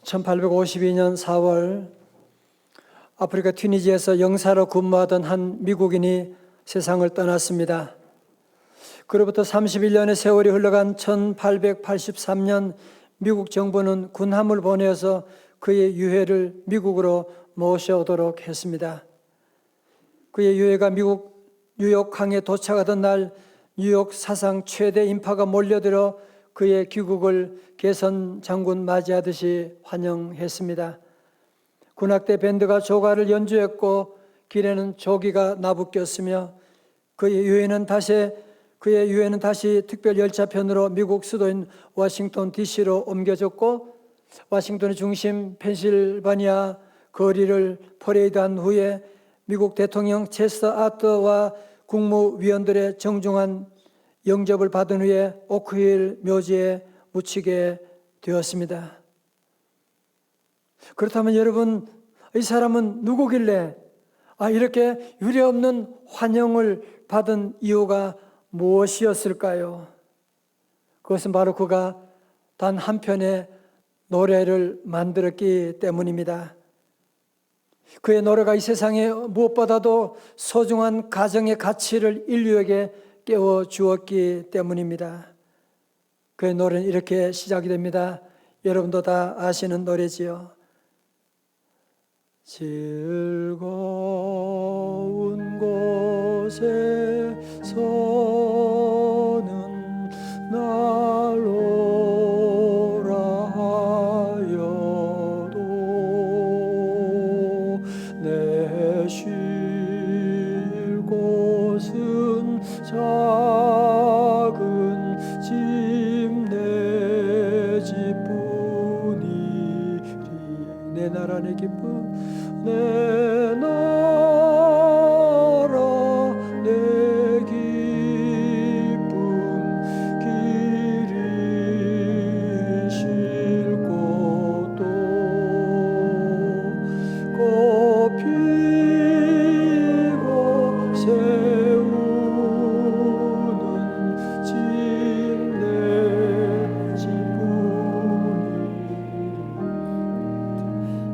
1852년 4월 아프리카 튀니지에서 영사로 근무하던 한 미국인이 세상을 떠났습니다. 그로부터 31년의 세월이 흘러간 1883년 미국 정부는 군함을 보내어서 그의 유해를 미국으로 모셔오도록 했습니다. 그의 유해가 미국 뉴욕항에 도착하던 날 뉴욕 사상 최대 인파가 몰려들어 그의 귀국을 개선 장군 맞이하듯이 환영했습니다. 군악대 밴드가 조가를 연주했고 길에는 조기가 나부꼈으며 그의 유해는 다시 특별 열차편으로 미국 수도인 워싱턴 DC로 옮겨졌고 워싱턴의 중심 펜실바니아 거리를 퍼레이드한 후에 미국 대통령 체스터 아트와 국무위원들의 정중한 영접을 받은 후에 오크힐 묘지에 묻히게 되었습니다. 그렇다면 여러분, 이 사람은 누구길래 이렇게 유례없는 환영을 받은 이유가 무엇이었을까요? 그것은 바로 그가 단 한 편의 노래를 만들었기 때문입니다. 그의 노래가 이 세상에 무엇보다도 소중한 가정의 가치를 인류에게 깨워주었기 때문입니다. 그의 노래는 이렇게 시작이 됩니다. 여러분도 다 아시는 노래지요. 즐거운 곳에서는 날 오라 하여도 내 쉴 곳은 작은 집 내 집뿐이리. 내 나라 내 기쁨 내 나라 내 기쁨 길이 쉴 곳도 꽃 피고 세우는 집 내 집뿐이리.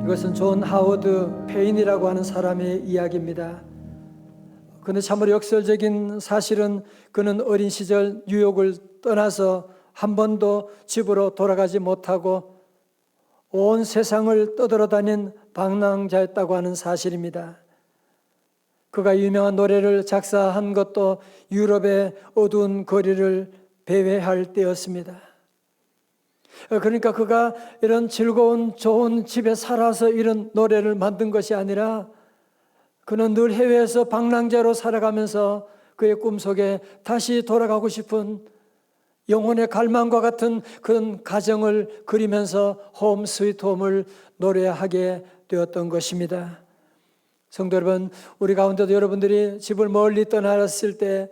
이것은 존 하워드 페인이라고 하는 사람의 이야기입니다. 그런데 참으로 역설적인 사실은 그는 어린 시절 뉴욕을 떠나서 한 번도 집으로 돌아가지 못하고 온 세상을 떠돌아다닌 방랑자였다고 하는 사실입니다. 그가 유명한 노래를 작사한 것도 유럽의 어두운 거리를 배회할 때였습니다. 그러니까 그가 이런 즐거운 좋은 집에 살아서 이런 노래를 만든 것이 아니라 그는 늘 해외에서 방랑자로 살아가면서 그의 꿈속에 다시 돌아가고 싶은 영혼의 갈망과 같은 그런 가정을 그리면서 홈 스위트 홈을 노래하게 되었던 것입니다. 성도 여러분, 우리 가운데도 여러분들이 집을 멀리 떠났을 때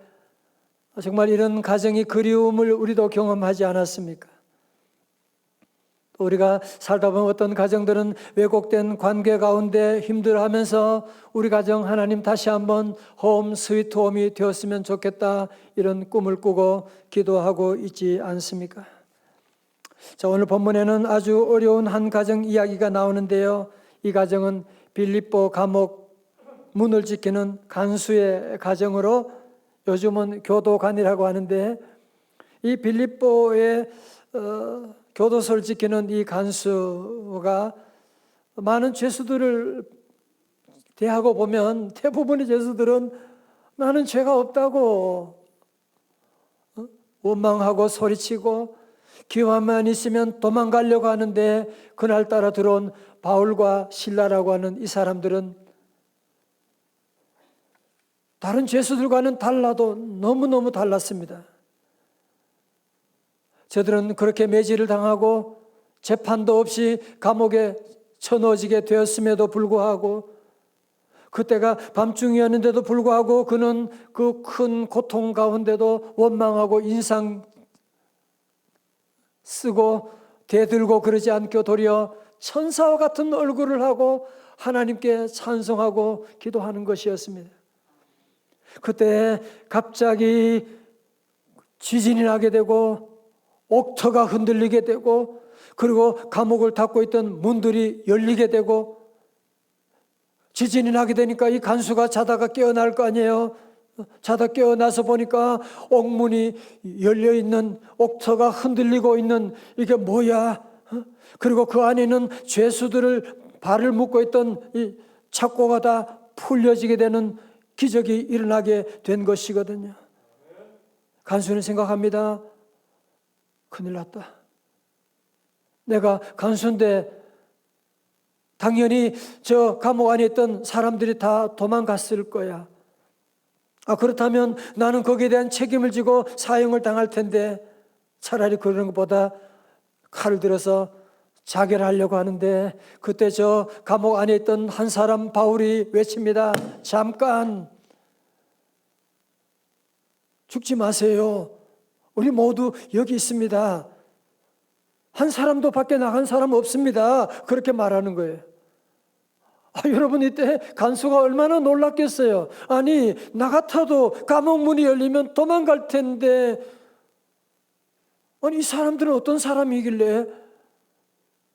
정말 이런 가정이 그리움을 우리도 경험하지 않았습니까? 우리가 살다 보면 어떤 가정들은 왜곡된 관계 가운데 힘들어하면서 우리 가정 하나님 다시 한번 홈 스위트 홈이 되었으면 좋겠다 이런 꿈을 꾸고 기도하고 있지 않습니까? 자, 오늘 본문에는 아주 어려운 한 가정 이야기가 나오는데요. 이 가정은 빌립보 감옥 문을 지키는 간수의 가정으로 요즘은 교도관이라고 하는데 이 빌립보의 교도소를 지키는 이 간수가 많은 죄수들을 대하고 보면 대부분의 죄수들은 나는 죄가 없다고 원망하고 소리치고 기회만 있으면 도망가려고 하는데 그날따라 들어온 바울과 실라라고 하는 이 사람들은 다른 죄수들과는 달라도 너무너무 달랐습니다. 저들은 그렇게 매질을 당하고 재판도 없이 감옥에 쳐넣어지게 되었음에도 불구하고 그때가 밤중이었는데도 불구하고 그는 그 큰 고통 가운데도 원망하고 인상 쓰고 대들고 그러지 않고 도리어 천사와 같은 얼굴을 하고 하나님께 찬송하고 기도하는 것이었습니다. 그때 갑자기 지진이 나게 되고 옥터가 흔들리게 되고 그리고 감옥을 닫고 있던 문들이 열리게 되고 지진이 나게 되니까 이 간수가 자다가 깨어날 거 아니에요. 자다 깨어나서 보니까 옥문이 열려있는, 옥터가 흔들리고 있는, 이게 뭐야? 그리고 그 안에는 죄수들을 발을 묶고 있던 이 착고가 다 풀려지게 되는 기적이 일어나게 된 것이거든요. 간수는 생각합니다. 큰일 났다. 내가 간수인데 당연히 저 감옥 안에 있던 사람들이 다 도망갔을 거야. 그렇다면 나는 거기에 대한 책임을 지고 사형을 당할 텐데 차라리 그러는 것보다 칼을 들어서 자결하려고 하는데 그때 저 감옥 안에 있던 한 사람 바울이 외칩니다. 잠깐 죽지 마세요. 우리 모두 여기 있습니다. 한 사람도 밖에 나간 사람 없습니다. 그렇게 말하는 거예요. 여러분 이때 간수가 얼마나 놀랐겠어요. 아니 나 같아도 감옥 문이 열리면 도망갈 텐데 아니 이 사람들은 어떤 사람이길래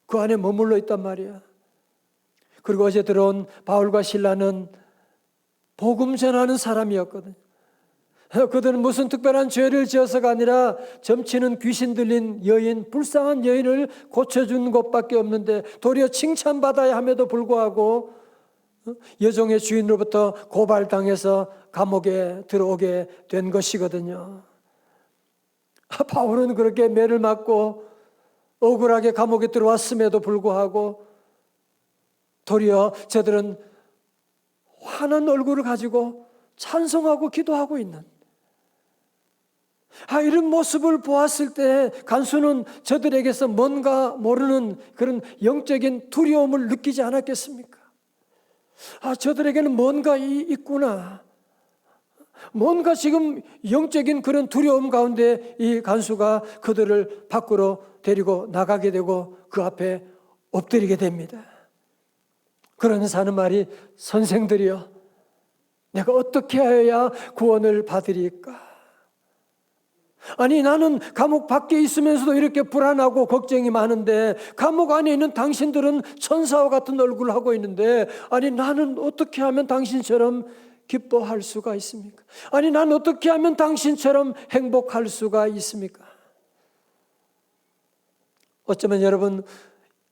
그 안에 머물러 있단 말이야. 그리고 어제 들어온 바울과 실라는 복음 전하는 사람이었거든요. 그들은 무슨 특별한 죄를 지어서가 아니라 점치는 귀신 들린 여인, 불쌍한 여인을 고쳐준 것밖에 없는데 도리어 칭찬받아야 함에도 불구하고 여종의 주인으로부터 고발당해서 감옥에 들어오게 된 것이거든요. 바울은 그렇게 매를 맞고 억울하게 감옥에 들어왔음에도 불구하고 도리어 저들은 환한 얼굴을 가지고 찬송하고 기도하고 있는 이런 모습을 보았을 때 간수는 저들에게서 뭔가 모르는 그런 영적인 두려움을 느끼지 않았겠습니까? 저들에게는 뭔가 있구나. 뭔가 지금 영적인 그런 두려움 가운데 이 간수가 그들을 밖으로 데리고 나가게 되고 그 앞에 엎드리게 됩니다. 그러면서 하는 말이 선생들이여 내가 어떻게 하여야 구원을 받으리까? 아니 나는 감옥 밖에 있으면서도 이렇게 불안하고 걱정이 많은데 감옥 안에 있는 당신들은 천사와 같은 얼굴을 하고 있는데 아니 나는 어떻게 하면 당신처럼 기뻐할 수가 있습니까? 아니 나는 어떻게 하면 당신처럼 행복할 수가 있습니까? 어쩌면 여러분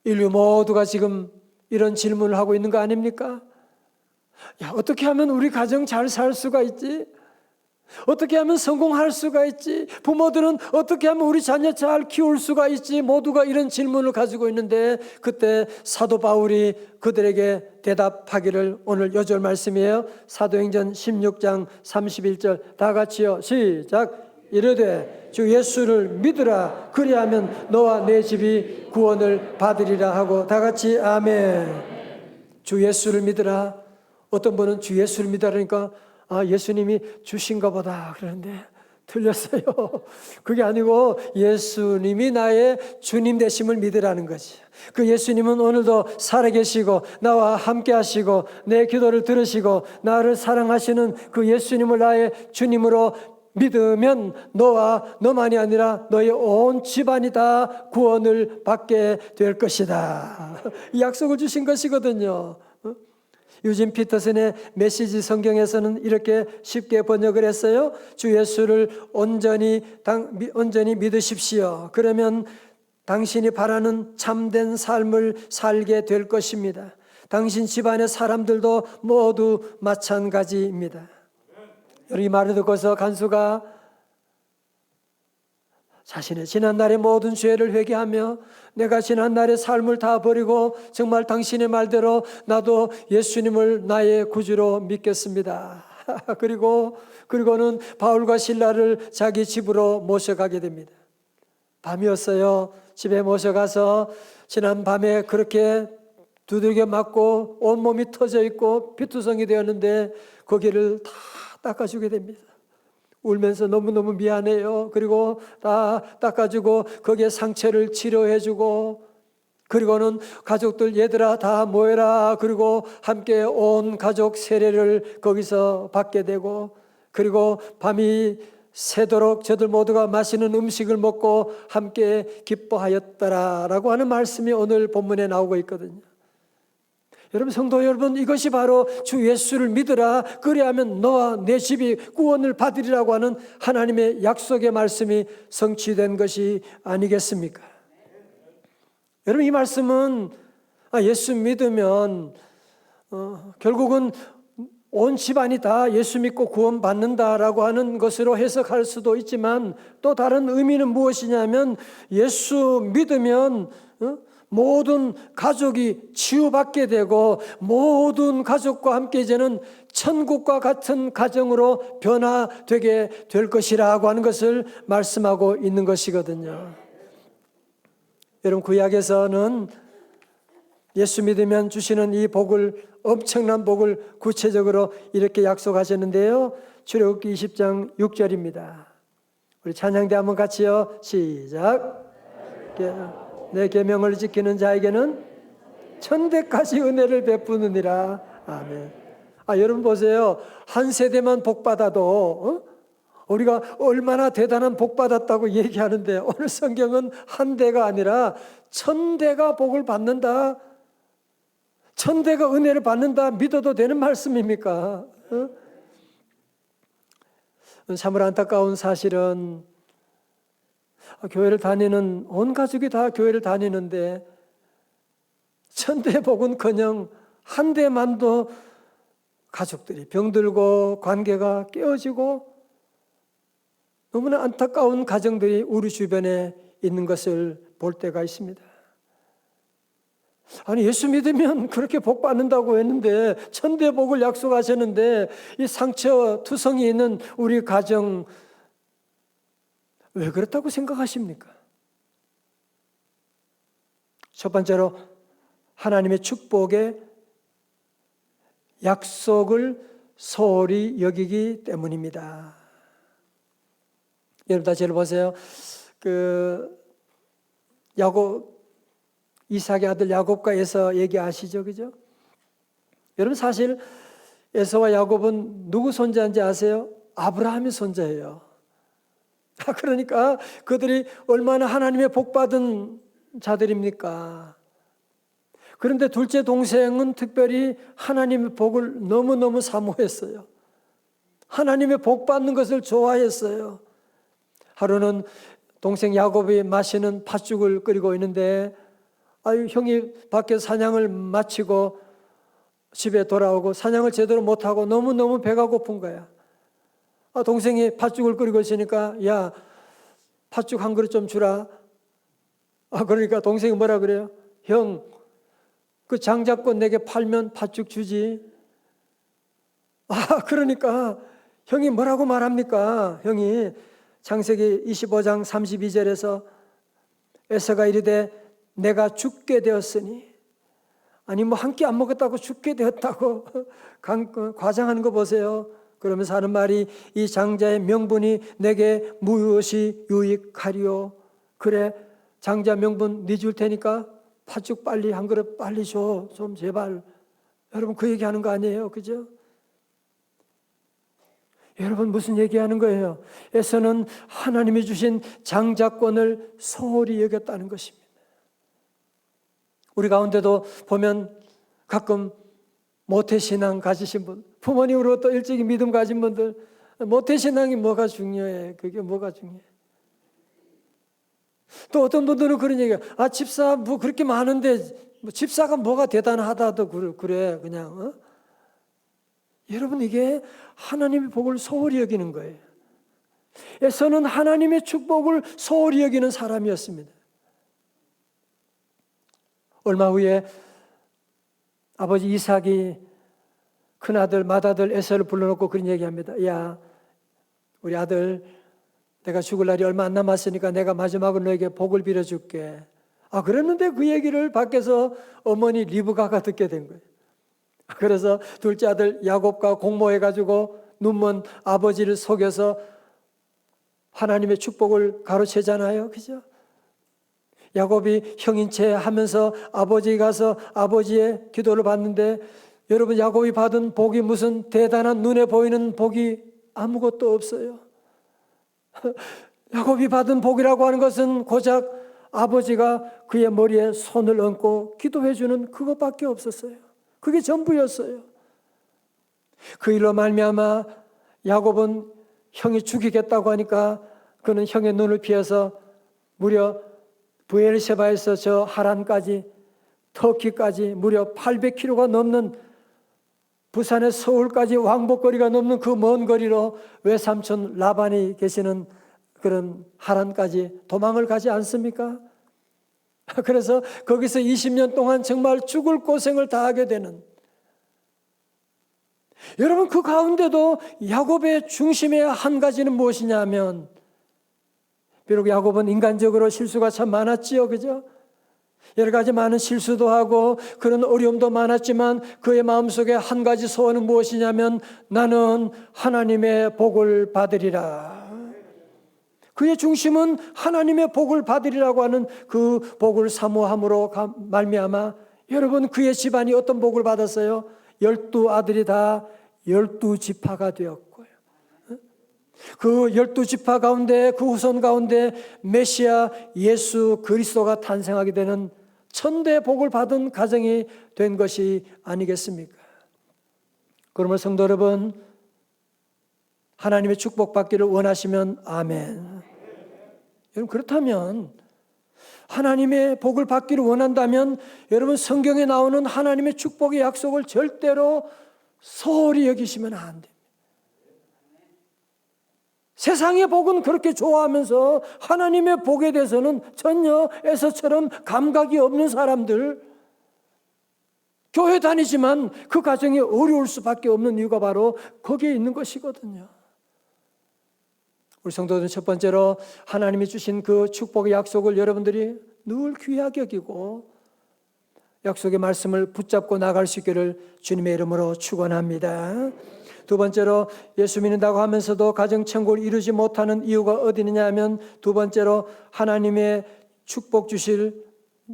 인류 모두가 지금 이런 질문을 하고 있는 거 아닙니까? 어떻게 하면 우리 가정 잘 살 수가 있지? 어떻게 하면 성공할 수가 있지? 부모들은 어떻게 하면 우리 자녀 잘 키울 수가 있지? 모두가 이런 질문을 가지고 있는데 그때 사도 바울이 그들에게 대답하기를 오늘 요절 말씀이에요. 사도행전 16장 31절 다 같이요. 시작. 이르되 주 예수를 믿으라 그리하면 너와 내 집이 구원을 받으리라 하고 다 같이 아멘. 주 예수를 믿으라. 어떤 분은 주 예수를 믿으라니까 예수님이 주신가 보다 그러는데 틀렸어요. 그게 아니고 예수님이 나의 주님 되심을 믿으라는 거지. 그 예수님은 오늘도 살아계시고 나와 함께 하시고 내 기도를 들으시고 나를 사랑하시는 그 예수님을 나의 주님으로 믿으면 너와 너만이 아니라 너의 온 집안이 다 구원을 받게 될 것이다. 이 약속을 주신 것이거든요. 유진 피터슨의 메시지 성경에서는 이렇게 쉽게 번역을 했어요. 주 예수를 온전히 믿으십시오. 그러면 당신이 바라는 참된 삶을 살게 될 것입니다. 당신 집안의 사람들도 모두 마찬가지입니다. 이 말을 듣고서 간수가 자신의 지난날의 모든 죄를 회개하며 내가 지난날의 삶을 다 버리고 정말 당신의 말대로 나도 예수님을 나의 구주로 믿겠습니다. 그리고는 바울과 실라를 자기 집으로 모셔가게 됩니다. 밤이었어요. 집에 모셔가서 지난 밤에 그렇게 두들겨 맞고 온몸이 터져 있고 피투성이 되었는데 거기를 다 닦아주게 됩니다. 울면서 너무너무 미안해요. 그리고 다 닦아주고 거기에 상처를 치료해주고 그리고는 가족들 얘들아 다 모여라. 그리고 함께 온 가족 세례를 거기서 받게 되고 그리고 밤이 새도록 저들 모두가 맛있는 음식을 먹고 함께 기뻐하였더라라고 하는 말씀이 오늘 본문에 나오고 있거든요. 여러분, 성도 여러분, 이것이 바로 주 예수를 믿으라, 그리하면 너와 내 집이 구원을 받으리라고 하는 하나님의 약속의 말씀이 성취된 것이 아니겠습니까? 여러분, 이 말씀은 예수 믿으면 결국은 온 집안이 다 예수 믿고 구원받는다라고 하는 것으로 해석할 수도 있지만, 또 다른 의미는 무엇이냐면, 예수 믿으면 모든 가족이 치유받게 되고 모든 가족과 함께 이제는 천국과 같은 가정으로 변화되게 될 것이라고 하는 것을 말씀하고 있는 것이거든요. 여러분, 구약에서는 예수 믿으면 주시는 이 복을, 엄청난 복을 구체적으로 이렇게 약속하셨는데요. 출애굽기 20장 6절입니다. 우리 찬양대 한번 같이요. 시작. 내 계명을 지키는 자에게는 천대까지 은혜를 베푸느니라. 아멘. 여러분 보세요. 한 세대만 복 받아도 우리가 얼마나 대단한 복 받았다고 얘기하는데, 오늘 성경은 한 대가 아니라 천대가 복을 받는다, 천대가 은혜를 받는다 믿어도 되는 말씀입니까? 참으로 안타까운 사실은 교회를 다니는 온 가족이 다 교회를 다니는데 천대 복은커녕 한 대만도 가족들이 병들고 관계가 깨어지고 너무나 안타까운 가정들이 우리 주변에 있는 것을 볼 때가 있습니다. 예수 믿으면 그렇게 복 받는다고 했는데, 천대 복을 약속하셨는데, 이 상처 투성이 있는 우리 가정, 왜 그렇다고 생각하십니까? 첫 번째로 하나님의 축복의 약속을 소홀히 여기기 때문입니다. 여러분, 다시 보세요. 이삭의 아들 야곱과 에서 얘기하시죠, 그죠? 여러분, 사실 에서와 야곱은 누구 손자인지 아세요? 아브라함의 손자예요. 그러니까 그들이 얼마나 하나님의 복받은 자들입니까? 그런데 둘째 동생은 특별히 하나님의 복을 너무너무 사모했어요. 하나님의 복받는 것을 좋아했어요. 하루는 동생 야곱이 마시는 팥죽을 끓이고 있는데, 형이 밖에 사냥을 마치고 집에 돌아오고 사냥을 제대로 못하고 너무너무 배가 고픈 거야. 동생이 팥죽을 끓이고 있으니까, 야, 팥죽 한 그릇 좀 주라. 그러니까 동생이 뭐라 그래요? 형, 그 장자권 내게 팔면 팥죽 주지. 그러니까 형이 뭐라고 말합니까? 형이 창세기 25장 32절에서 에서가 이르되 내가 죽게 되었으니, 한 끼 안 먹었다고 죽게 되었다고 과장하는 거 보세요. 그러면서 하는 말이, 이 장자의 명분이 내게 무엇이 유익하리요? 그래, 장자 명분 네 줄 테니까 팥죽 빨리 한 그릇 빨리 줘, 좀 제발. 여러분, 그 얘기하는 거 아니에요, 그죠? 여러분, 무슨 얘기하는 거예요? 에서는 하나님이 주신 장자권을 소홀히 여겼다는 것입니다. 우리 가운데도 보면 가끔 모태신앙 가지신 분, 부모님으로부터 일찍이 믿음 가진 분들, 모태신앙이 뭐가 중요해? 그게 뭐가 중요해? 또 어떤 분들은 그런 얘기해요. 집사 뭐 그렇게 많은데 집사가 뭐가 대단하다도 그래 그냥. 여러분, 이게 하나님의 복을 소홀히 여기는 거예요. 에서는 하나님의 축복을 소홀히 여기는 사람이었습니다. 얼마 후에 아버지 이삭이 큰아들 맏아들 에서를 불러놓고 그런 얘기합니다. 야, 우리 아들, 내가 죽을 날이 얼마 안 남았으니까 내가 마지막으로 너에게 복을 빌어줄게. 그랬는데 그 얘기를 밖에서 어머니 리브가가 듣게 된 거예요. 그래서 둘째 아들 야곱과 공모해가지고 눈먼 아버지를 속여서 하나님의 축복을 가로채잖아요, 그죠? 야곱이 형인 채 하면서 아버지 가서 아버지의 기도를 받는데, 여러분, 야곱이 받은 복이 무슨 대단한 눈에 보이는 복이 아무것도 없어요. 야곱이 받은 복이라고 하는 것은 고작 아버지가 그의 머리에 손을 얹고 기도해 주는 그것밖에 없었어요. 그게 전부였어요. 그 일로 말미암아 야곱은 형이 죽이겠다고 하니까 그는 형의 눈을 피해서 무려 브에르세바에서 저 하란까지, 터키까지 무려 800km가 넘는, 부산의 서울까지 왕복거리가 넘는 그 먼 거리로 외삼촌 라반이 계시는 그런 하란까지 도망을 가지 않습니까? 그래서 거기서 20년 동안 정말 죽을 고생을 다하게 되는, 여러분, 그 가운데도 야곱의 중심의 한 가지는 무엇이냐 하면, 비록 야곱은 인간적으로 실수가 참 많았지요, 그죠? 여러 가지 많은 실수도 하고 그런 어려움도 많았지만 그의 마음속에 한 가지 소원은 무엇이냐면, 나는 하나님의 복을 받으리라. 그의 중심은 하나님의 복을 받으리라고 하는 그 복을 사모함으로 말미암아 여러분, 그의 집안이 어떤 복을 받았어요? 12아들이 다 12지파가 되었고요. 그 12지파 가운데, 그 후손 가운데 메시아 예수 그리스도가 탄생하게 되는 천대 복을 받은 가정이 된 것이 아니겠습니까? 그러면 성도 여러분, 하나님의 축복받기를 원하시면 아멘. 여러분, 그렇다면 하나님의 복을 받기를 원한다면 여러분, 성경에 나오는 하나님의 축복의 약속을 절대로 소홀히 여기시면 안 됩니다. 세상의 복은 그렇게 좋아하면서 하나님의 복에 대해서는 전혀 에서처럼 감각이 없는 사람들, 교회 다니지만 그 가정이 어려울 수밖에 없는 이유가 바로 거기에 있는 것이거든요. 우리 성도들은 첫 번째로 하나님이 주신 그 축복의 약속을 여러분들이 늘 귀하게 여기고 약속의 말씀을 붙잡고 나갈 수 있기를 주님의 이름으로 축원합니다. 두 번째로, 예수 믿는다고 하면서도 가정천국을 이루지 못하는 이유가 어디 있느냐 하면, 두 번째로 하나님의 축복 주실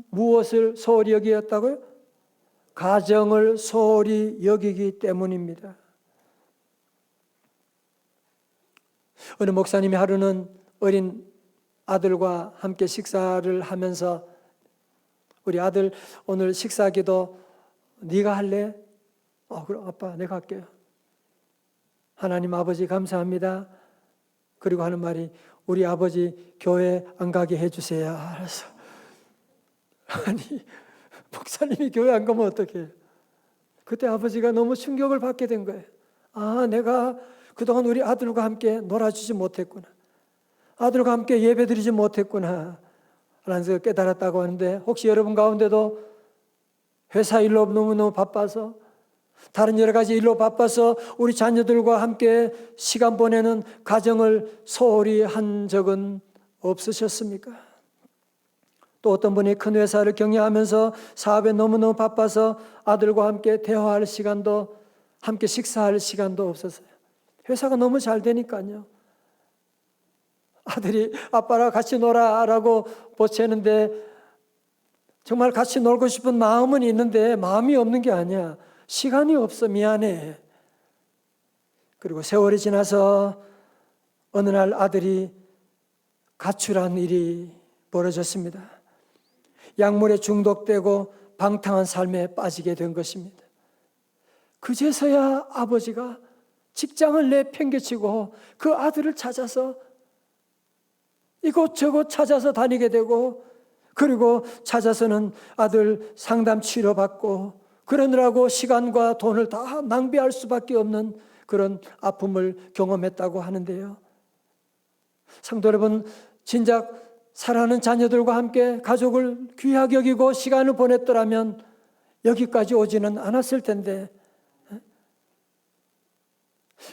무엇을 소홀히 여기었다고요? 가정을 소홀히 여기기 때문입니다. 어느 목사님이 하루는 어린 아들과 함께 식사를 하면서, 우리 아들 오늘 식사기도 네가 할래? 그럼 아빠 내가 할게요. 하나님 아버지 감사합니다. 그리고 하는 말이, 우리 아버지 교회 안 가게 해주세요. 알았어. 아니, 목사님이 교회 안 가면 어떡해요? 그때 아버지가 너무 충격을 받게 된 거예요. 내가 그동안 우리 아들과 함께 놀아주지 못했구나. 아들과 함께 예배드리지 못했구나 라는 것을 깨달았다고 하는데, 혹시 여러분 가운데도 회사 일로 너무너무 바빠서, 다른 여러 가지 일로 바빠서 우리 자녀들과 함께 시간 보내는 가정을 소홀히 한 적은 없으셨습니까? 또 어떤 분이 큰 회사를 경영하면서 사업에 너무너무 바빠서 아들과 함께 대화할 시간도, 함께 식사할 시간도 없었어요. 회사가 너무 잘 되니까요. 아들이 아빠랑 같이 놀아라고 보채는데 정말 같이 놀고 싶은 마음은 있는데 마음이 없는 게 아니야. 시간이 없어, 미안해. 그리고 세월이 지나서 어느 날 아들이 가출한 일이 벌어졌습니다. 약물에 중독되고 방탕한 삶에 빠지게 된 것입니다. 그제서야 아버지가 직장을 내팽개치고 그 아들을 찾아서 이곳저곳 찾아서 다니게 되고, 그리고 찾아서는 아들 상담 치료받고 그러느라고 시간과 돈을 다 낭비할 수밖에 없는 그런 아픔을 경험했다고 하는데요. 성도 여러분, 진작 사랑하는 자녀들과 함께 가족을 귀하게 여기고 시간을 보냈더라면 여기까지 오지는 않았을 텐데,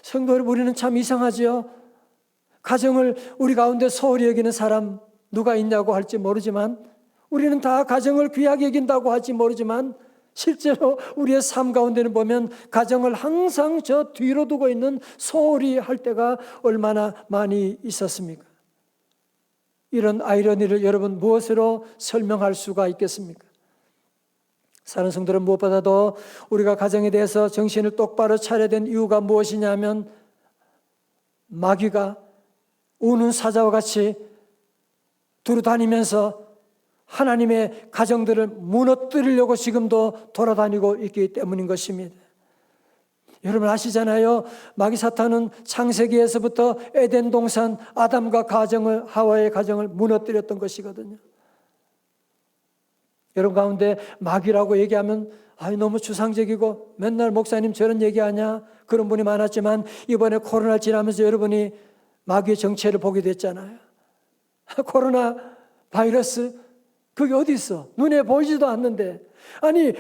성도 여러분, 우리는 참 이상하지요. 가정을 우리 가운데 소홀히 여기는 사람 누가 있냐고 할지 모르지만, 우리는 다 가정을 귀하게 여긴다고 할지 모르지만, 실제로 우리의 삶 가운데는 보면 가정을 항상 저 뒤로 두고 있는 소홀히 할 때가 얼마나 많이 있었습니까? 이런 아이러니를 여러분 무엇으로 설명할 수가 있겠습니까? 사는 성도는 무엇보다도 우리가 가정에 대해서 정신을 똑바로 차려야 된 이유가 무엇이냐면, 마귀가 우는 사자와 같이 두루 다니면서 하나님의 가정들을 무너뜨리려고 지금도 돌아다니고 있기 때문인 것입니다. 여러분 아시잖아요. 마귀 사탄은 창세기에서부터 에덴 동산 아담과 하와의 가정을 무너뜨렸던 것이거든요. 여러분 가운데 마귀라고 얘기하면 너무 추상적이고 맨날 목사님 저런 얘기하냐 그런 분이 많았지만 이번에 코로나 지나면서 여러분이 마귀의 정체를 보게 됐잖아요. 코로나 바이러스 그게 어디 있어? 눈에 보이지도 않는데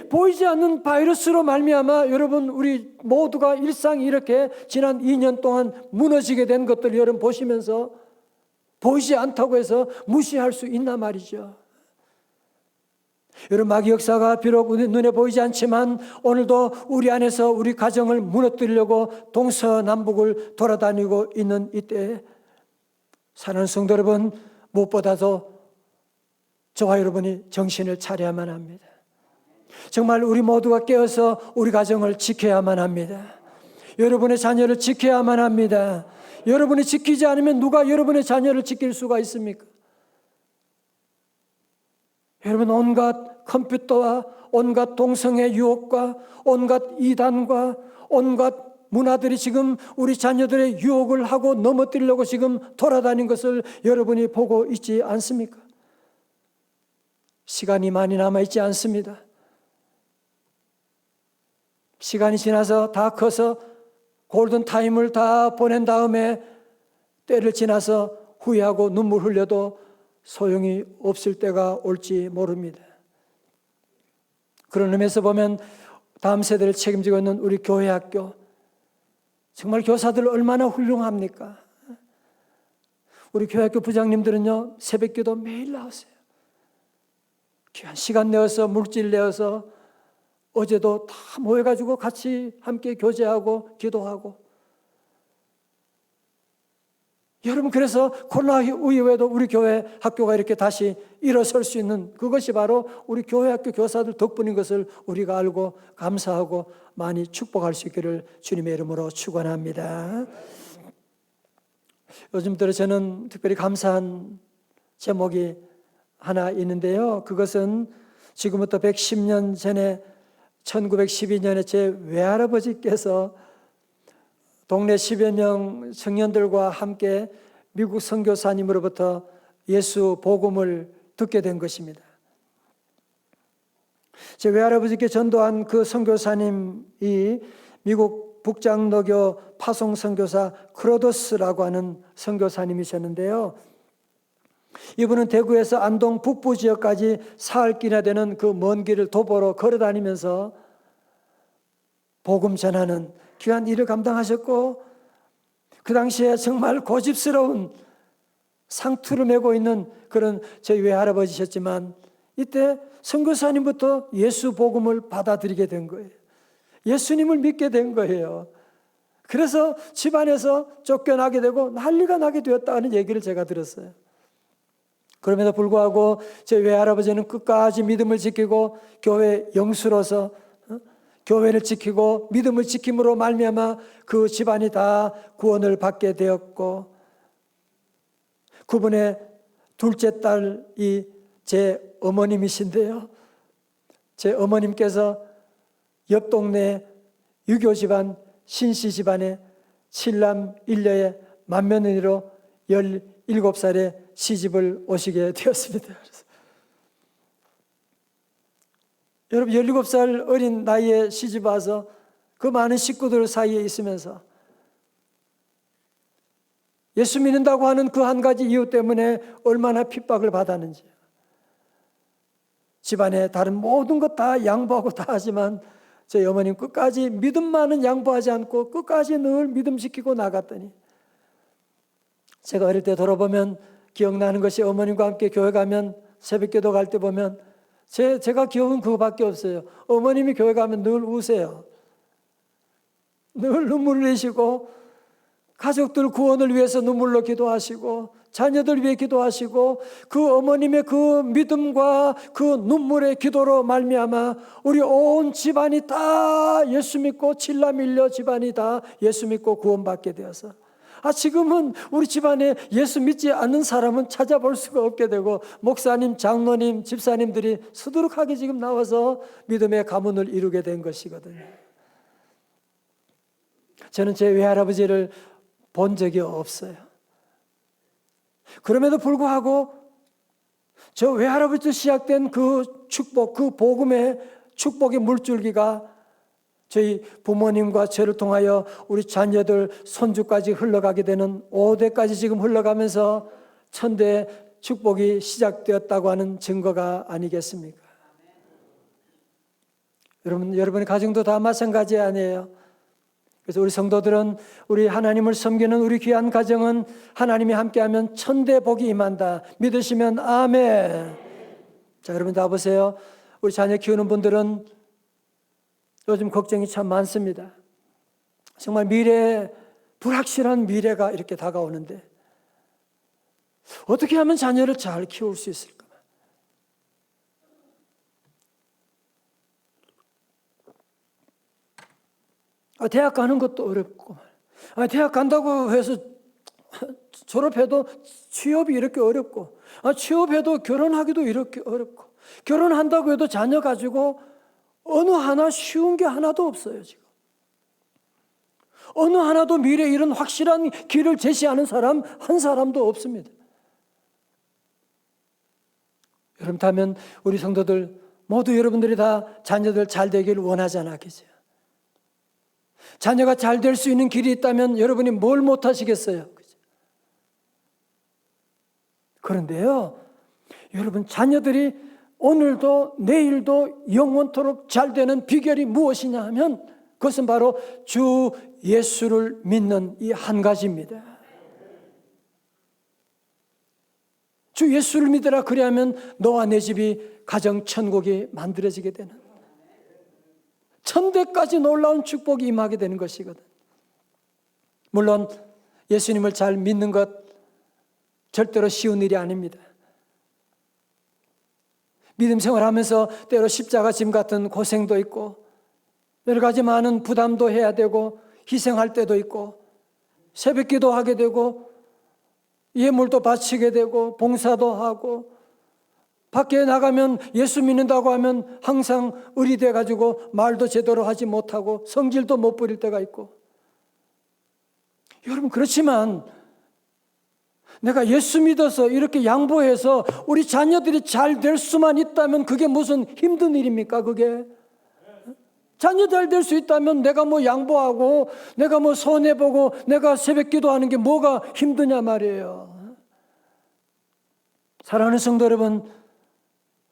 보이지 않는 바이러스로 말미암아 여러분 우리 모두가 일상이 이렇게 지난 2년 동안 무너지게 된 것들 여러분 보시면서 보이지 않다고 해서 무시할 수 있나 말이죠. 여러분 마귀 역사가 비록 눈에 보이지 않지만 오늘도 우리 안에서 우리 가정을 무너뜨리려고 동서남북을 돌아다니고 있는 이때에 사랑하는 성도 여러분, 무엇보다도 저와 여러분이 정신을 차려야만 합니다. 정말 우리 모두가 깨어서 우리 가정을 지켜야만 합니다. 여러분의 자녀를 지켜야만 합니다. 여러분이 지키지 않으면 누가 여러분의 자녀를 지킬 수가 있습니까? 여러분 온갖 컴퓨터와 온갖 동성애 유혹과 온갖 이단과 온갖 문화들이 지금 우리 자녀들의 유혹을 하고 넘어뜨리려고 지금 돌아다닌 것을 여러분이 보고 있지 않습니까? 시간이 많이 남아있지 않습니다. 시간이 지나서 다 커서 골든타임을 다 보낸 다음에 때를 지나서 후회하고 눈물 흘려도 소용이 없을 때가 올지 모릅니다. 그런 의미에서 보면 다음 세대를 책임지고 있는 우리 교회 학교 정말 교사들 얼마나 훌륭합니까? 우리 교회 학교 부장님들은요 새벽기도 매일 나오세요. 귀한 시간 내어서 물질 내어서 어제도 다 모여가지고 같이 함께 교제하고 기도하고 여러분 그래서 코로나 이후에도 우리 교회 학교가 이렇게 다시 일어설 수 있는 그것이 바로 우리 교회 학교 교사들 덕분인 것을 우리가 알고 감사하고 많이 축복할 수 있기를 주님의 이름으로 축원합니다. 요즘 들어 저는 특별히 감사한 제목이 하나 있는데요. 그것은 지금부터 110년 전에 1912년에 제 외할아버지께서 동네 10여 명 청년들과 함께 미국 선교사님으로부터 예수 복음을 듣게 된 것입니다. 제 외할아버지께 전도한 그 선교사님이 미국 북장로교 파송 선교사 크로더스라고 하는 선교사님이셨는데요. 이분은 대구에서 안동 북부 지역까지 사흘길이나 되는 그 먼 길을 도보로 걸어다니면서 복음 전하는 귀한 일을 감당하셨고 그 당시에 정말 고집스러운 상투를 메고 있는 그런 저희 외할아버지셨지만 이때 선교사님부터 예수 복음을 받아들이게 된 거예요. 예수님을 믿게 된 거예요. 그래서 집안에서 쫓겨나게 되고 난리가 나게 되었다는 얘기를 제가 들었어요. 그럼에도 불구하고 제 외할아버지는 끝까지 믿음을 지키고 교회 영수로서 교회를 지키고 믿음을 지킴으로 말미암아 그 집안이 다 구원을 받게 되었고 그분의 둘째 딸이 제 어머님이신데요. 제 어머님께서 옆 동네 유교 집안 신씨 집안의 7남 1녀의 맏며느리로 17살에 시집을 오시게 되었습니다. 여러분 17살 어린 나이에 시집 와서 그 많은 식구들 사이에 있으면서 예수 믿는다고 하는 그 한 가지 이유 때문에 얼마나 핍박을 받았는지 집안에 다른 모든 것 다 양보하고 다 하지만 저희 어머님 끝까지 믿음만은 양보하지 않고 끝까지 늘 믿음 지키고 나갔더니 제가 어릴 때 돌아보면 기억나는 것이 어머님과 함께 교회 가면 새벽기도 갈 때 보면 제가 기억은 그거밖에 없어요. 어머님이 교회 가면 늘 우세요. 늘 눈물을 흘리시고 가족들 구원을 위해서 눈물로 기도하시고 자녀들 위해 기도하시고 그 어머님의 그 믿음과 그 눈물의 기도로 말미암아 우리 온 집안이 다 예수 믿고 7남 1녀 집안이 다 예수 믿고 구원받게 되어서 지금은 우리 집안에 예수 믿지 않는 사람은 찾아볼 수가 없게 되고 목사님, 장로님, 집사님들이 수두룩하게 지금 나와서 믿음의 가문을 이루게 된 것이거든요. 저는 제 외할아버지를 본 적이 없어요. 그럼에도 불구하고 저 외할아버지도 시작된 그 축복, 그 복음의 축복의 물줄기가 저희 부모님과 저를 통하여 우리 자녀들, 손주까지 흘러가게 되는 5대까지 지금 흘러가면서 천대 축복이 시작되었다고 하는 증거가 아니겠습니까? 여러분의 가정도 다 마찬가지 아니에요? 그래서 우리 성도들은 우리 하나님을 섬기는 우리 귀한 가정은 하나님이 함께하면 천대 복이 임한다. 믿으시면 아멘. 자, 여러분 다 보세요. 우리 자녀 키우는 분들은 요즘 걱정이 참 많습니다. 정말 불확실한 미래가 이렇게 다가오는데 어떻게 하면 자녀를 잘 키울 수 있을까? 대학 가는 것도 어렵고, 대학 간다고 해서 졸업해도 취업이 이렇게 어렵고, 취업해도 결혼하기도 이렇게 어렵고, 결혼한다고 해도 자녀 가지고 어느 하나 쉬운 게 하나도 없어요, 지금. 어느 하나도 미래 이런 확실한 길을 제시하는 사람 한 사람도 없습니다. 그렇다면 우리 성도들 모두 여러분들이 다 자녀들 잘 되기를 원하잖아, 그죠? 자녀가 잘 될 수 있는 길이 있다면 여러분이 뭘 못하시겠어요? 그죠? 그런데요, 여러분 자녀들이 오늘도 내일도 영원토록 잘 되는 비결이 무엇이냐 하면 그것은 바로 주 예수를 믿는 이 한 가지입니다. 주 예수를 믿으라, 그리하면 너와 내 집이 가정 천국이 만들어지게 되는, 천대까지 놀라운 축복이 임하게 되는 것이거든. 물론 예수님을 잘 믿는 것 절대로 쉬운 일이 아닙니다. 믿음 생활하면서 때로 십자가 짐 같은 고생도 있고 여러 가지 많은 부담도 해야 되고 희생할 때도 있고 새벽기도 하게 되고 예물도 바치게 되고 봉사도 하고 밖에 나가면 예수 믿는다고 하면 항상 의리돼 가지고 말도 제대로 하지 못하고 성질도 못 부릴 때가 있고, 여러분 그렇지만 내가 예수 믿어서 이렇게 양보해서 우리 자녀들이 잘 될 수만 있다면 그게 무슨 힘든 일입니까? 그게 자녀 잘 될 수 있다면 내가 뭐 양보하고 내가 뭐 손해보고 내가 새벽기도 하는 게 뭐가 힘드냐 말이에요. 사랑하는 성도 여러분,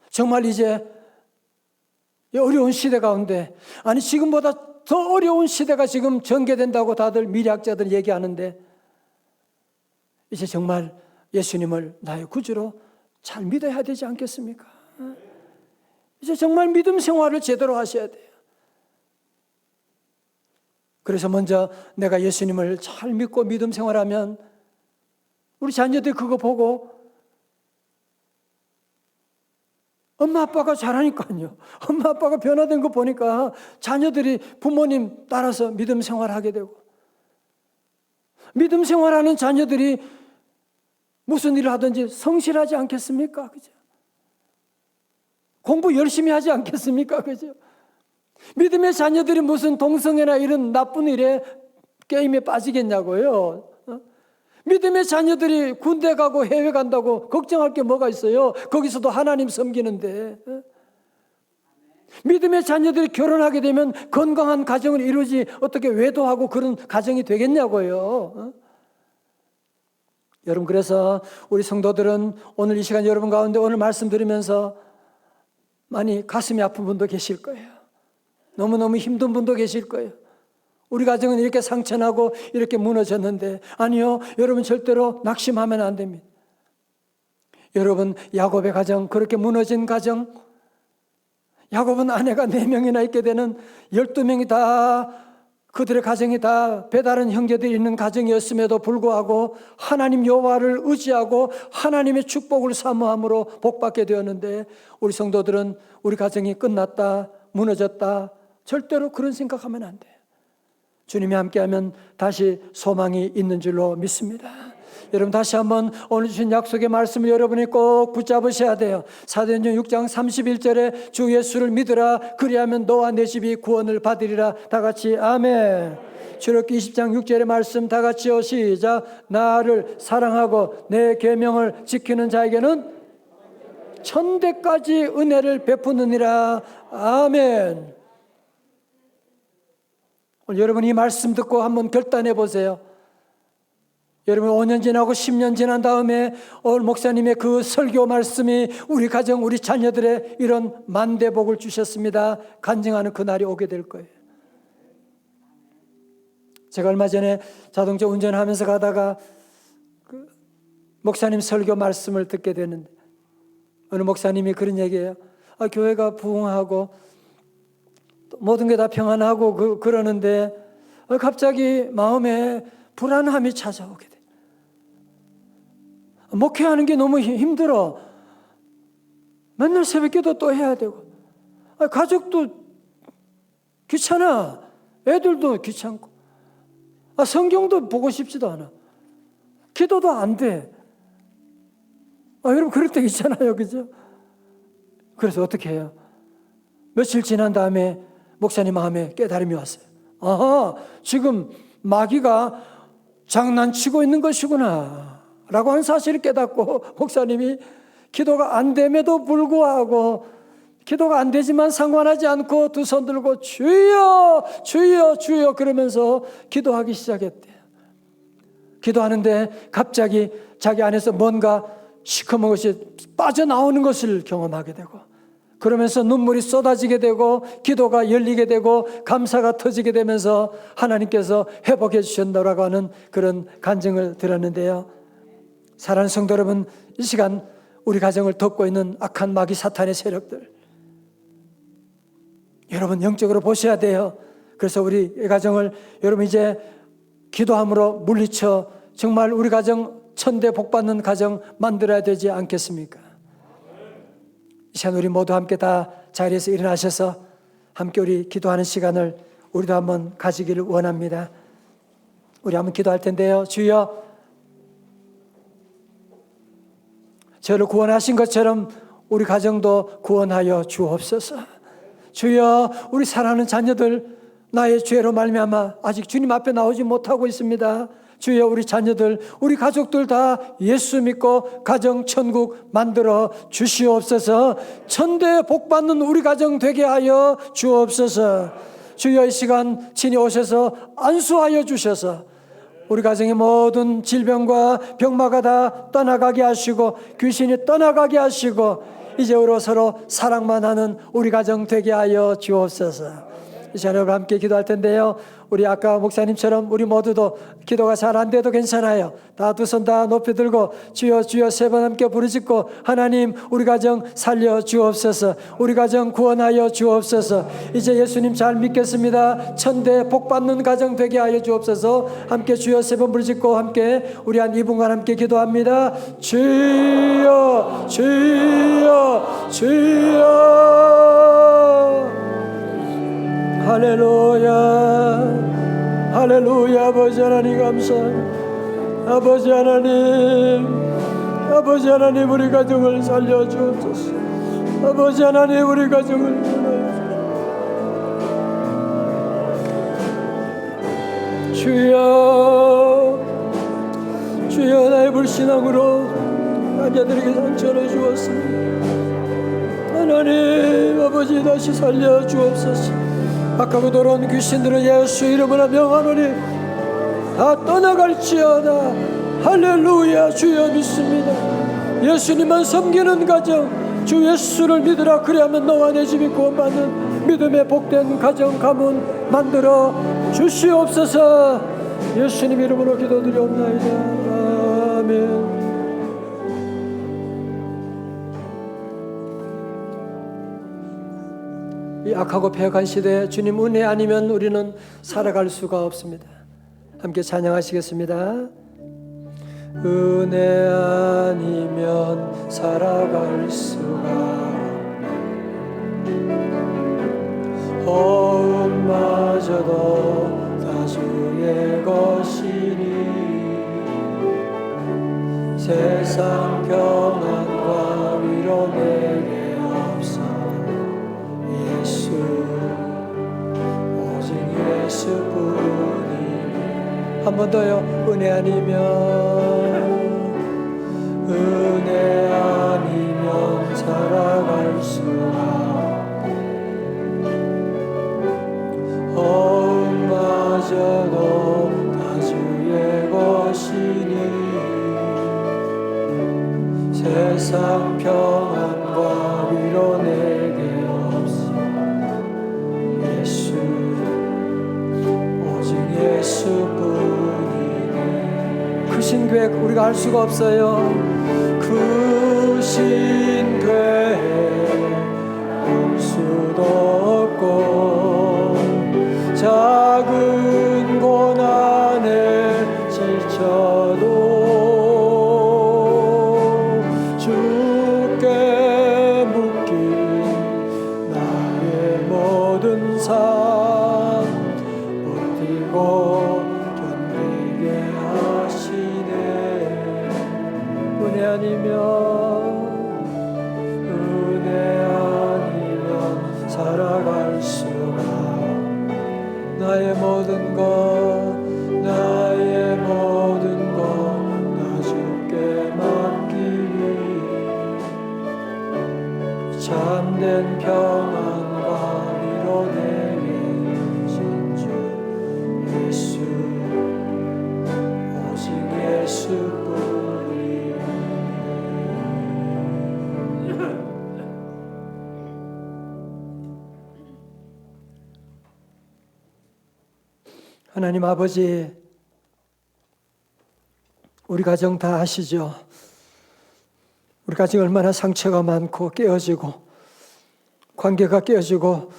정말 이제 어려운 시대 가운데, 아니 지금보다 더 어려운 시대가 지금 전개된다고 다들 미래학자들 얘기하는데, 이제 정말 예수님을 나의 구주로 잘 믿어야 되지 않겠습니까? 이제 정말 믿음 생활을 제대로 하셔야 돼요. 그래서 먼저 내가 예수님을 잘 믿고 믿음 생활하면 우리 자녀들 그거 보고 엄마 아빠가 잘하니까요. 엄마 아빠가 변화된 거 보니까 자녀들이 부모님 따라서 믿음 생활하게 되고, 믿음 생활하는 자녀들이 무슨 일을 하든지 성실하지 않겠습니까? 그죠? 공부 열심히 하지 않겠습니까? 그죠? 믿음의 자녀들이 무슨 동성애나 이런 나쁜 일에 게임에 빠지겠냐고요. 믿음의 자녀들이 군대 가고 해외 간다고 걱정할 게 뭐가 있어요? 거기서도 하나님 섬기는데. 믿음의 자녀들이 결혼하게 되면 건강한 가정을 이루지 어떻게 외도하고 그런 가정이 되겠냐고요. 여러분, 그래서 우리 성도들은 오늘 이 시간 여러분 가운데 오늘 말씀 들으면서 많이 가슴이 아픈 분도 계실 거예요. 너무너무 힘든 분도 계실 거예요. 우리 가정은 이렇게 상처나고 이렇게 무너졌는데, 아니요, 여러분 절대로 낙심하면 안 됩니다. 여러분 야곱의 가정, 그렇게 무너진 가정, 야곱은 아내가 4명이나 있게 되는 12명이 다, 그들의 가정이 다 배다른 형제들이 있는 가정이었음에도 불구하고 하나님 여호와를 의지하고 하나님의 축복을 사모함으로 복받게 되었는데, 우리 성도들은 우리 가정이 끝났다, 무너졌다, 절대로 그런 생각하면 안 돼요. 주님이 함께하면 다시 소망이 있는 줄로 믿습니다. 여러분 다시 한번 오늘 주신 약속의 말씀을 여러분이 꼭 붙잡으셔야 돼요. 사도행전 6장 31절에 주 예수를 믿으라 그리하면 너와 내 집이 구원을 받으리라. 다 같이 아멘. 출애굽기 20장 6절의 말씀 다 같이요. 시작. 나를 사랑하고 내 계명을 지키는 자에게는 천대까지 은혜를 베푸느니라. 아멘. 오늘 여러분 이 말씀 듣고 한번 결단해 보세요. 여러분 5년 지나고 10년 지난 다음에 오늘 목사님의 그 설교 말씀이 우리 가정 우리 자녀들의 이런 만대복을 주셨습니다. 간증하는 그날이 오게 될 거예요. 제가 얼마 전에 자동차 운전하면서 가다가 그 목사님 설교 말씀을 듣게 됐는데 어느 목사님이 그런 얘기예요. 교회가 부흥하고 모든 게 다 평안하고 그러는데 갑자기 마음에 불안함이 찾아오게 돼. 목회하는 게 너무 힘들어. 맨날 새벽기도 또 해야 되고 가족도 귀찮아. 애들도 귀찮고 성경도 보고 싶지도 않아. 기도도 안 돼. 여러분 그럴 때 있잖아요. 그죠? 그래서 어떻게 해요? 며칠 지난 다음에 목사님 마음에 깨달음이 왔어요. 지금 마귀가 장난치고 있는 것이구나 라고 한 사실을 깨닫고 목사님이 기도가 안 됨에도 불구하고 기도가 안 되지만 상관하지 않고 두 손 들고 주여 주여 주여 그러면서 기도하기 시작했대요. 기도하는데 갑자기 자기 안에서 뭔가 시커먼 것이 빠져나오는 것을 경험하게 되고 그러면서 눈물이 쏟아지게 되고 기도가 열리게 되고 감사가 터지게 되면서 하나님께서 회복해 주신다고 하는 그런 간증을 들었는데요. 사랑하는 성도 여러분, 이 시간 우리 가정을 덮고 있는 악한 마귀 사탄의 세력들 여러분 영적으로 보셔야 돼요. 그래서 우리 가정을 여러분 이제 기도함으로 물리쳐 정말 우리 가정 천대 복받는 가정 만들어야 되지 않겠습니까? 이 시간 우리 모두 함께 다 자리에서 일어나셔서 함께 우리 기도하는 시간을 우리도 한번 가지기를 원합니다. 우리 한번 기도할 텐데요. 주여, 저를 구원하신 것처럼 우리 가정도 구원하여 주옵소서. 주여, 우리 사랑하는 자녀들 나의 죄로 말미암아 아직 주님 앞에 나오지 못하고 있습니다. 주여, 우리 자녀들, 우리 가족들 다 예수 믿고 가정 천국 만들어 주시옵소서. 천대 복받는 우리 가정 되게 하여 주옵소서. 주여, 이 시간 친히 오셔서 안수하여 주셔서 우리 가정의 모든 질병과 병마가 다 떠나가게 하시고 귀신이 떠나가게 하시고 이제부로 서로 사랑만 하는 우리 가정 되게 하여 주옵소서. 이 시간 여러분 함께 기도할 텐데요. 우리 아까 목사님처럼 우리 모두도 기도가 잘 안 돼도 괜찮아요. 다 두 손 다 높이 들고 주여 주여 세 번 함께 부르짖고 하나님 우리 가정 살려 주옵소서. 우리 가정 구원하여 주옵소서. 이제 예수님 잘 믿겠습니다. 천대 복받는 가정 되게 하여 주옵소서. 함께 주여 세 번 부르짖고 함께 우리 한 2분간 함께 기도합니다. 주여 주여 주여. 할렐루야 할렐루야. 아버지 하나님 감사합니다. 아버지 하나님 우리 가정을 살려주옵소서. 아버지 하나님 우리 가정을 주여 주여 나의 불신앙으로 남자들에게 상처를 주었습니다. 하나님 아버지 다시 살려주옵소서. 악하고 더러운 귀신들은 예수 이름으로 명하노니 다 떠나갈지어다. 할렐루야. 주여 믿습니다. 예수님만 섬기는 가정 주 예수를 믿으라 그리하면 너와 내 집이 구원받는 믿음의 복된 가정 가문 만들어 주시옵소서. 예수님 이름으로 기도드리옵나이다. 아멘. 이 악하고 패역한 시대에 주님 은혜 아니면 우리는 살아갈 수가 없습니다. 함께 찬양하시겠습니다. 은혜 아니면 살아갈 수가 없네. 호흡마저도 다시 주의 것이니 세상 평안과 위로 내게 없어 예수 오직 예수뿐이니 한 번 더요. 은혜 아니면 살아갈 수가 어음마저도 다 주의 것이니 세상 평안과 위로 내게 없어 예수 오직 예수뿐이네. 그 신궤 우리가 알 수가 없어요. 그 신궤 볼 수도 없고 작은 고난에 지쳐도 주께 묶인 나의 모든 삶 버티고 견디게 하시네. 은혜 아니면 살아갈 수가 나의 모든 것 나 주께 맡기리 참된 평안과 위로 내게 진주 예수 오직 예수뿐이니. 하나님 아버지, 우리 가정 다 아시죠? 우리 가정이 얼마나 상처가 많고 깨어지고 관계가 깨어지고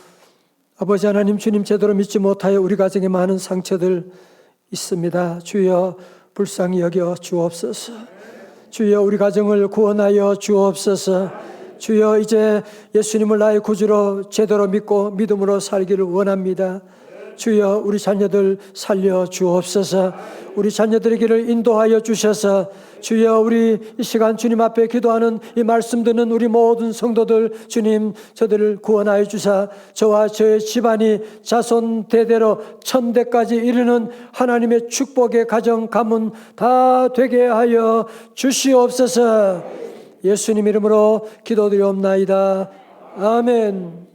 아버지 하나님 주님 제대로 믿지 못하여 우리 가정에 많은 상처들 있습니다. 주여 불쌍히 여겨 주옵소서. 주여 우리 가정을 구원하여 주옵소서. 주여 이제 예수님을 나의 구주로 제대로 믿고 믿음으로 살기를 원합니다. 주여 우리 자녀들 살려 주옵소서. 우리 자녀들의 길을 인도하여 주셔서 주여 우리 이 시간 주님 앞에 기도하는 이 말씀 듣는 우리 모든 성도들 주님 저들을 구원하여 주사 저와 저의 집안이 자손 대대로 천대까지 이르는 하나님의 축복의 가정 가문 다 되게 하여 주시옵소서. 예수님 이름으로 기도드리옵나이다. 아멘.